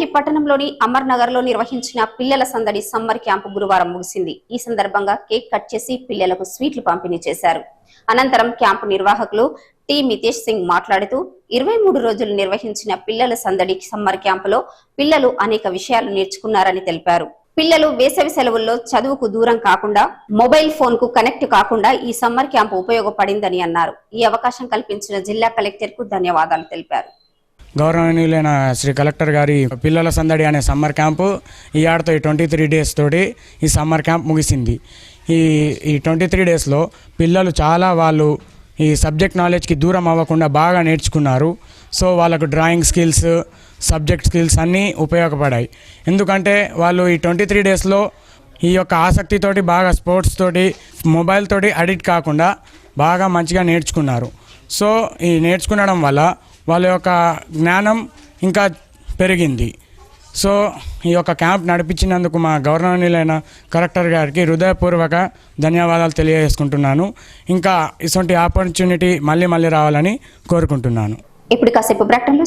పెద్దపల్లి పట్టణంలోని అమర్ నగర్ లో నిర్వహించిన పిల్లల సందడి సమ్మర్ క్యాంపు గురువారం ముగిసింది. ఈ సందర్భంగా కేక్ కట్ చేసి పిల్లలకు స్వీట్లు పంపిణీ చేశారు. అనంతరం క్యాంపు నిర్వాహకులు టి మితేష్ సింగ్ మాట్లాడుతూ 23 రోజులు నిర్వహించిన పిల్లల సందడి సమ్మర్ క్యాంపులో పిల్లలు అనేక విషయాలు నేర్చుకున్నారని తెలిపారు. పిల్లలు వేసవి సెలవుల్లో చదువుకు దూరం కాకుండా మొబైల్ ఫోన్ కు కనెక్ట్ కాకుండా ఈ సమ్మర్ క్యాంపు ఉపయోగపడిందని అన్నారు. ఈ అవకాశం కల్పించిన జిల్లా కలెక్టర్ కు ధన్యవాదాలు తెలిపారు. గౌరవనీయులైన శ్రీ కలెక్టర్ గారి పిల్లల సందడి అనే సమ్మర్ క్యాంపు ఈ ఏడాదితో 23 డేస్ తోటి ఈ సమ్మర్ క్యాంప్ ముగిసింది. ఈ 23 డేస్లో పిల్లలు చాలా వాళ్ళు ఈ సబ్జెక్ట్ నాలెడ్జ్కి దూరం అవ్వకుండా బాగా నేర్చుకున్నారు. సో వాళ్ళకు డ్రాయింగ్ స్కిల్స్, సబ్జెక్ట్ స్కిల్స్ అన్నీ ఉపయోగపడాయి. ఎందుకంటే వాళ్ళు ఈ 23 డేస్లో ఈ యొక్క ఆసక్తితోటి బాగా స్పోర్ట్స్ తోటి మొబైల్ తోటి అడిక్ట్ కాకుండా బాగా మంచిగా నేర్చుకున్నారు. సో ఈ నేర్చుకునడం వల్ల వాళ్ళ యొక్క జ్ఞానం ఇంకా పెరిగింది. సో ఈ యొక్క క్యాంప్ నడిపించినందుకు మా గౌరవనీయులైన కలెక్టర్ గారికి హృదయపూర్వక ధన్యవాదాలు తెలియజేసుకుంటున్నాను. ఇంకా ఇటువంటి ఆపర్చునిటీ మళ్ళీ రావాలని కోరుకుంటున్నాను. ఇప్పుడు కాసేపు ప్రకటనలు.